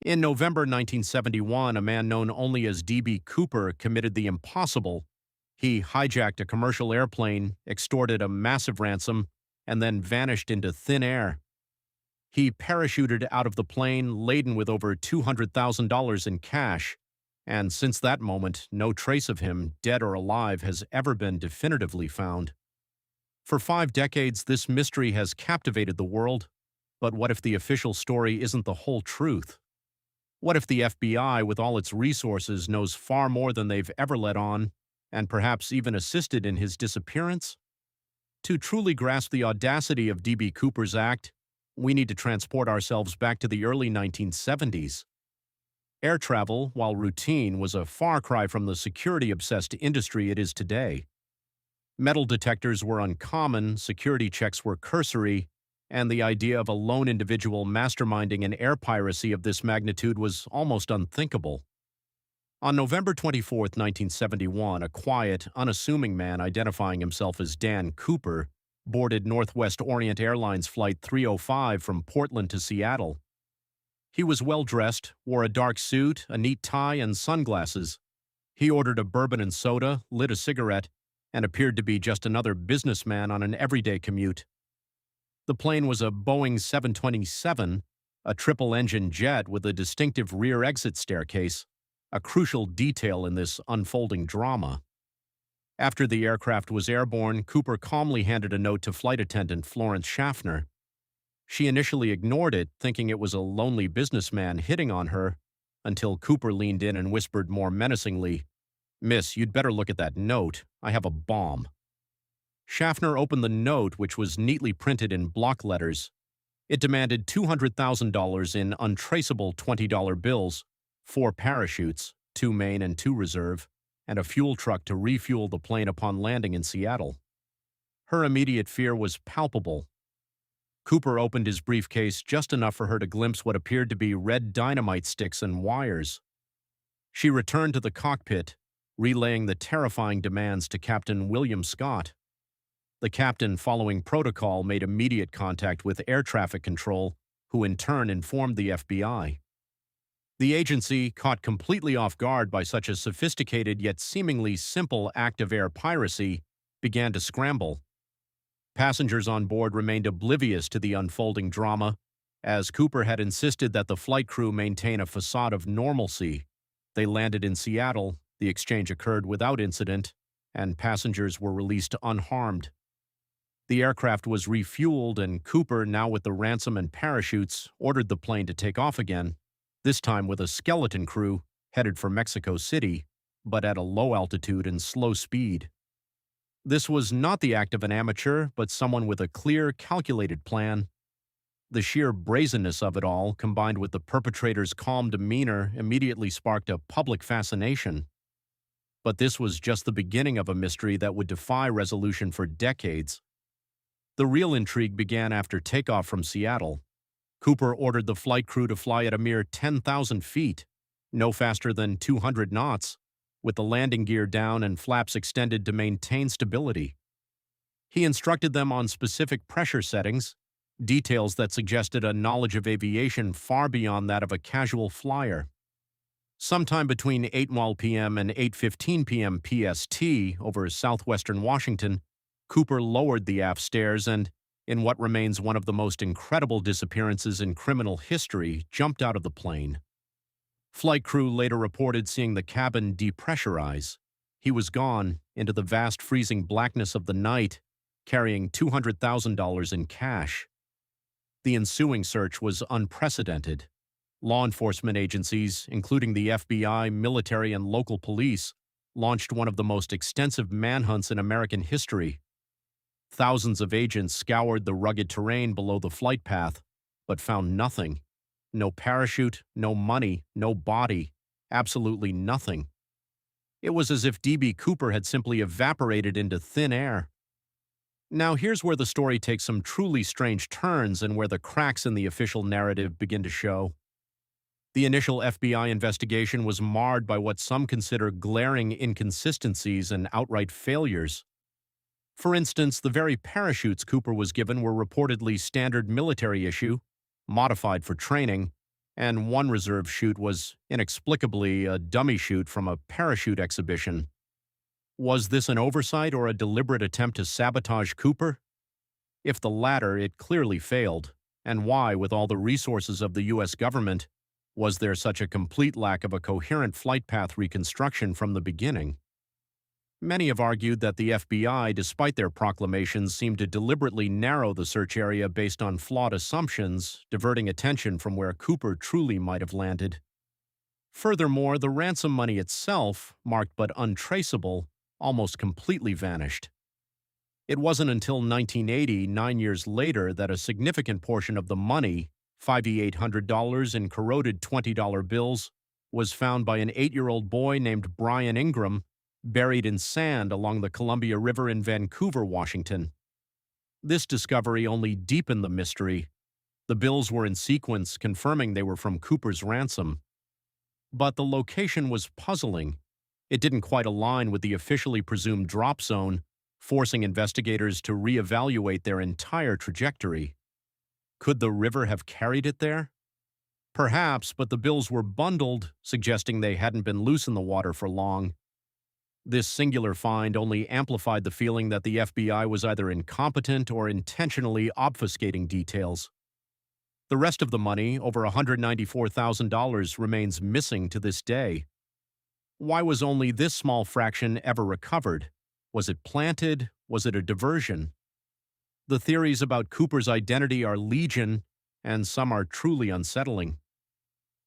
In November 1971, a man known only as D.B. Cooper committed the impossible. He hijacked a commercial airplane, extorted a massive ransom, and then vanished into thin air. He parachuted out of the plane laden with over $200,000 in cash, and since that moment, no trace of him, dead or alive, has ever been definitively found. For 5 decades, this mystery has captivated the world, but what if the official story isn't the whole truth? What if the FBI, with all its resources, knows far more than they've ever let on, and perhaps even assisted in his disappearance? To truly grasp the audacity of D.B. Cooper's act, we need to transport ourselves back to the early 1970s. Air travel, while routine, was a far cry from the security-obsessed industry it is today. Metal detectors were uncommon, security checks were cursory, and the idea of a lone individual masterminding an air piracy of this magnitude was almost unthinkable. On November 24, 1971, a quiet, unassuming man identifying himself as Dan Cooper boarded Northwest Orient Airlines Flight 305 from Portland to Seattle. He was well-dressed, wore a dark suit, a neat tie, and sunglasses. He ordered a bourbon and soda, lit a cigarette, and appeared to be just another businessman on an everyday commute. The plane was a Boeing 727, a triple-engine jet with a distinctive rear exit staircase, a crucial detail in this unfolding drama. After the aircraft was airborne, Cooper calmly handed a note to flight attendant Florence Schaffner. She initially ignored it, thinking it was a lonely businessman hitting on her, until Cooper leaned in and whispered more menacingly, "Miss, you'd better look at that note. I have a bomb." Schaffner opened the note, which was neatly printed in block letters. It demanded $200,000 in untraceable $20 bills, 4 parachutes, 2 main and 2 reserve, and a fuel truck to refuel the plane upon landing in Seattle. Her immediate fear was palpable. Cooper opened his briefcase just enough for her to glimpse what appeared to be red dynamite sticks and wires. She returned to the cockpit, relaying the terrifying demands to Captain William Scott. The captain, following protocol, made immediate contact with air traffic control, who in turn informed the FBI. The agency, caught completely off guard by such a sophisticated yet seemingly simple act of air piracy, began to scramble. Passengers on board remained oblivious to the unfolding drama, as Cooper had insisted that the flight crew maintain a facade of normalcy. They landed in Seattle, the exchange occurred without incident, and passengers were released unharmed. The aircraft was refueled, and Cooper, now with the ransom and parachutes, ordered the plane to take off again, this time with a skeleton crew headed for Mexico City, but at a low altitude and slow speed. This was not the act of an amateur, but someone with a clear, calculated plan. The sheer brazenness of it all, combined with the perpetrator's calm demeanor, immediately sparked a public fascination. But this was just the beginning of a mystery that would defy resolution for decades. The real intrigue began after takeoff from Seattle. Cooper ordered the flight crew to fly at a mere 10,000 feet, no faster than 200 knots, with the landing gear down and flaps extended to maintain stability. He instructed them on specific pressure settings, details that suggested a knowledge of aviation far beyond that of a casual flyer. Sometime between 8:00 p.m. and 8:15 p.m. PST over southwestern Washington, Cooper lowered the aft stairs and, in what remains one of the most incredible disappearances in criminal history, jumped out of the plane. Flight crew later reported seeing the cabin depressurize. He was gone into the vast freezing blackness of the night, carrying $200,000 in cash. The ensuing search was unprecedented. Law enforcement agencies, including the FBI, military, and local police, launched one of the most extensive manhunts in American history. Thousands of agents scoured the rugged terrain below the flight path, but found nothing. No parachute, no money, no body, absolutely nothing. It was as if D.B. Cooper had simply evaporated into thin air. Now here's where the story takes some truly strange turns and where the cracks in the official narrative begin to show. The initial FBI investigation was marred by what some consider glaring inconsistencies and outright failures. For instance, the very parachutes Cooper was given were reportedly standard military issue, modified for training, and one reserve chute was inexplicably a dummy chute from a parachute exhibition. Was this an oversight or a deliberate attempt to sabotage Cooper? If the latter, it clearly failed. And why, with all the resources of the U.S. government, was there such a complete lack of a coherent flight path reconstruction from the beginning? Many have argued that the FBI, despite their proclamations, seemed to deliberately narrow the search area based on flawed assumptions, diverting attention from where Cooper truly might have landed. Furthermore, the ransom money itself, marked but untraceable, almost completely vanished. It wasn't until 1980, 9 years later, that a significant portion of the money, $5,800 in corroded $20 bills, was found by an 8-year-old boy named Brian Ingram, buried in sand along the Columbia River in Vancouver, Washington. This discovery only deepened the mystery. The bills were in sequence, confirming they were from Cooper's ransom. But the location was puzzling. It didn't quite align with the officially presumed drop zone, forcing investigators to reevaluate their entire trajectory. Could the river have carried it there? Perhaps, but the bills were bundled, suggesting they hadn't been loose in the water for long. This singular find only amplified the feeling that the FBI was either incompetent or intentionally obfuscating details. The rest of the money, over $194,000, remains missing to this day. Why was only this small fraction ever recovered? Was it planted? Was it a diversion? The theories about Cooper's identity are legion, and some are truly unsettling.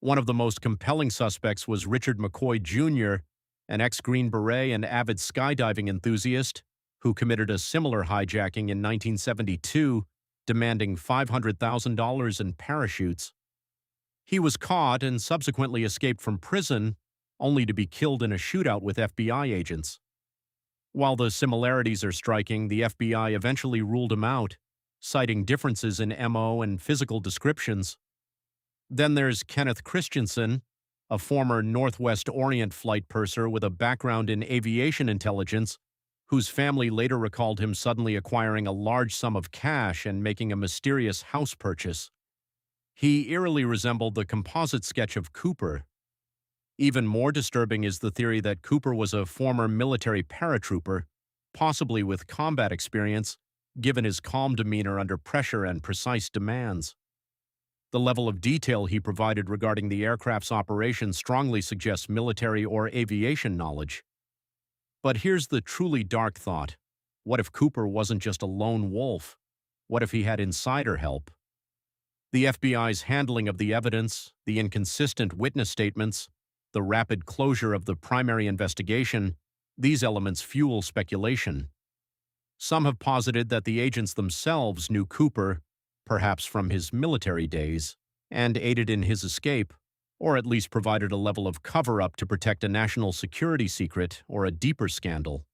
One of the most compelling suspects was Richard McCoy Jr., an ex-Green Beret and avid skydiving enthusiast who committed a similar hijacking in 1972, demanding $500,000 in parachutes. He was caught and subsequently escaped from prison, only to be killed in a shootout with FBI agents. While the similarities are striking, the FBI eventually ruled him out, citing differences in MO and physical descriptions. Then there's Kenneth Christensen, a former Northwest Orient flight purser with a background in aviation intelligence, whose family later recalled him suddenly acquiring a large sum of cash and making a mysterious house purchase. He eerily resembled the composite sketch of Cooper. Even more disturbing is the theory that Cooper was a former military paratrooper, possibly with combat experience, given his calm demeanor under pressure and precise demands. The level of detail he provided regarding the aircraft's operation strongly suggests military or aviation knowledge. But here's the truly dark thought. What if Cooper wasn't just a lone wolf? What if he had insider help? The FBI's handling of the evidence, the inconsistent witness statements, the rapid closure of the primary investigation, these elements fuel speculation. Some have posited that the agents themselves knew Cooper, perhaps from his military days, and aided in his escape, or at least provided a level of cover-up to protect a national security secret or a deeper scandal.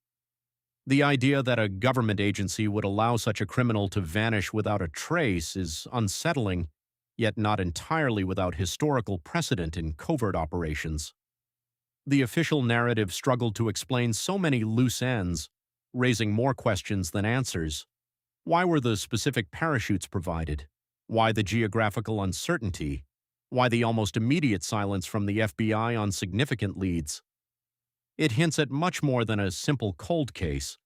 The idea that a government agency would allow such a criminal to vanish without a trace is unsettling, yet not entirely without historical precedent in covert operations. The official narrative struggled to explain so many loose ends, raising more questions than answers. Why were the specific parachutes provided? Why the geographical uncertainty? Why the almost immediate silence from the FBI on significant leads? It hints at much more than a simple cold case.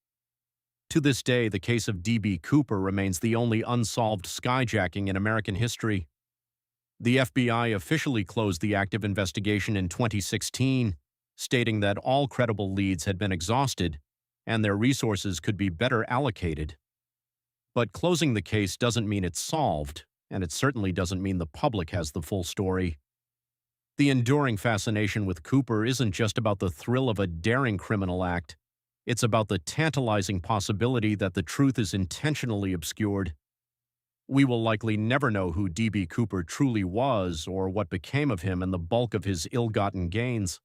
To this day, the case of D.B. Cooper remains the only unsolved skyjacking in American history. The FBI officially closed the active investigation in 2016, stating that all credible leads had been exhausted and their resources could be better allocated. But closing the case doesn't mean it's solved, and it certainly doesn't mean the public has the full story. The enduring fascination with Cooper isn't just about the thrill of a daring criminal act. It's about the tantalizing possibility that the truth is intentionally obscured. We will likely never know who D.B. Cooper truly was or what became of him and the bulk of his ill-gotten gains.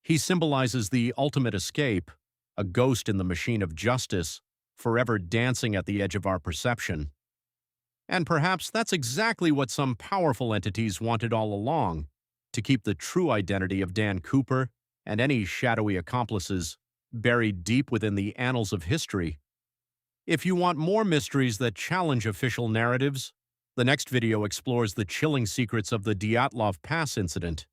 He symbolizes the ultimate escape, a ghost in the machine of justice, forever dancing at the edge of our perception. And perhaps that's exactly what some powerful entities wanted all along, to keep the true identity of Dan Cooper and any shadowy accomplices buried deep within the annals of history. If you want more mysteries that challenge official narratives, The next video explores the chilling secrets of the Dyatlov Pass incident.